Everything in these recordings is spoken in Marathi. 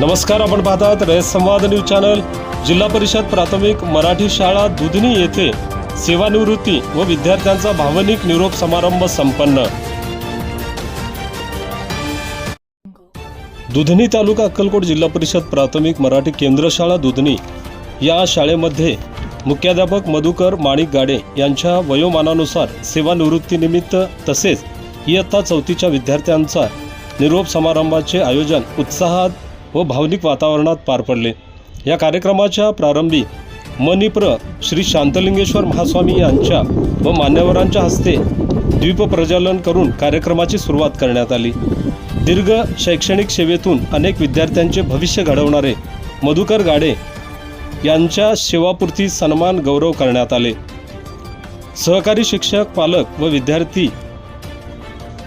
नमस्कार, आपण पाहतात रयत संवाद न्यूज चॅनल। जिल्हा परिषद प्राथमिक मराठी शाळा दुधनी येथे सेवानिवृत्ती व विद्यार्थ्यांचा भावनिक निरोप समारंभ संपन्न। दुधनी तालुका अक्कलकोट जिल्हा परिषद प्राथमिक मराठी केंद्र शाळा दुधनी या शाळेमध्ये मुख्याध्यापक मधुकर माणिक गाडे यांच्या वयोमानानुसार सेवानिवृत्तीनिमित्त तसेच इयत्ता 4च्या विद्यार्थ्यांचा निरोप समारंभाचे आयोजन उत्साहात व भावनिक वातावरणात पार पडले। या कार्यक्रमाच्या प्रारंभी मणिप्र श्री शांतलिंगेश्वर महास्वामी यांच्या व मान्यवरांच्या हस्ते दीप प्रज्वलन करून कार्यक्रमाची सुरुवात करण्यात आली। दीर्घ शैक्षणिक सेवेतून अनेक विद्यार्थ्यांचे भविष्य घडवणारे मधुकर गाडे यांच्या सेवापूर्ती सन्मान गौरव करण्यात आले। सहकारी शिक्षक, पालक व विद्यार्थी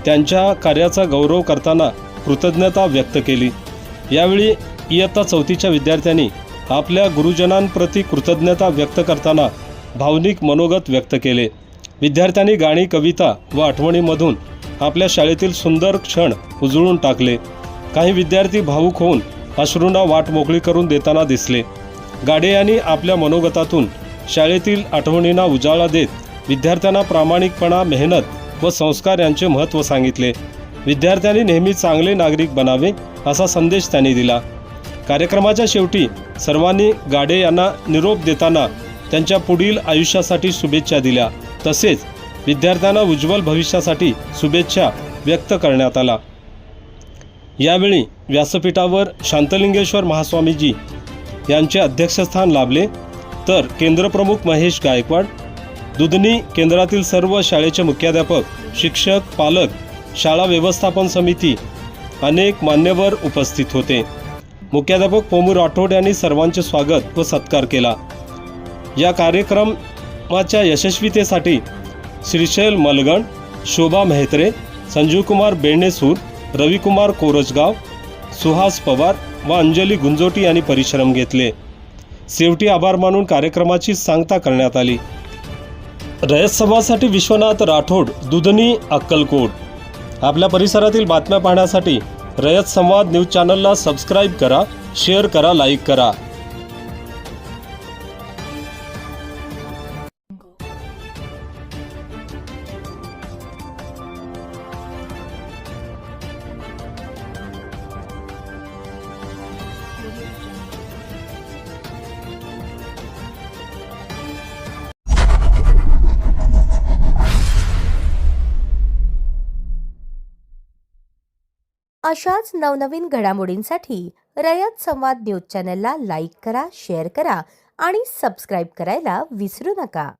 त्यांच्या कार्याचा गौरव करताना कृतज्ञता व्यक्त केली। यावेळी इयत्ता 4च्या विद्यार्थ्यांनी आपल्या गुरुजनांप्रती कृतज्ञता व्यक्त करताना भावनिक मनोगत व्यक्त केले। विद्यार्थ्यांनी गाणी, कविता व आठवणींमधून आपल्या शाळेतील सुंदर क्षण उजळून टाकले। काही विद्यार्थी भावुक होऊन अश्रूंना वाट मोकळी करून देताना दिसले। गाडे यांनी आपल्या मनोगतातून शाळेतील आठवणींना उजाळा देत विद्यार्थ्यांना प्रामाणिकपणा, मेहनत व संस्कार यांचे महत्त्व सांगितले। विद्यार्थ्यांनी नेहमी चांगले नागरिक बनावे असा संदेश त्यांनी दिला। कार्यक्रमाच्या शेवटी सर्वांनी गाडे यांना निरोप देताना त्यांच्या पुढील आयुष्यासाठी शुभेच्छा दिल्या। तसेच विद्यार्थ्यांना उज्ज्वल भविष्यासाठी शुभेच्छा व्यक्त करण्यात आला। यावेळी व्यासपीठावर शांतलिंगेश्वर महास्वामीजी यांचे अध्यक्षस्थान लाभले, तर केंद्रप्रमुख महेश गायकवाड, दुधनी केंद्रातील सर्व शाळेचे मुख्याध्यापक, शिक्षक, पालक, शाळा व्यवस्थापन समिती, अनेक मान्यवर उपस्थित होते। मुख्याध्यापक पोमू राठोड यांनी सर्वांचे स्वागत व सत्कार केला। या कार्यक्रमाच्या यशस्वीतेसाठी श्रीशैल मलगण, शोभा मेहत्रे, संजीवकुमार बेणेसूर, रविकुमार कोरजगाव, सुहास पवार व अंजली गुंजोटी यांनी परिश्रम घेतले। शेवटी आभार मानून कार्यक्रमाची सांगता करण्यात आली। रयत संवादसाठी विश्वनाथ राठोड, दुधनी, अक्कलकोट। आपल्या परिसरातील बातम्या पाहण्यासाठी रयत संवाद न्यूज चॅनलला सबस्क्राईब करा, शेअर करा, लाईक करा। अशाच नवनवीन घडामोडींसाठी रयत संवाद न्यूज चॅनलला लाईक करा, शेअर करा आणि सबस्क्राईब करायला विसरू नका।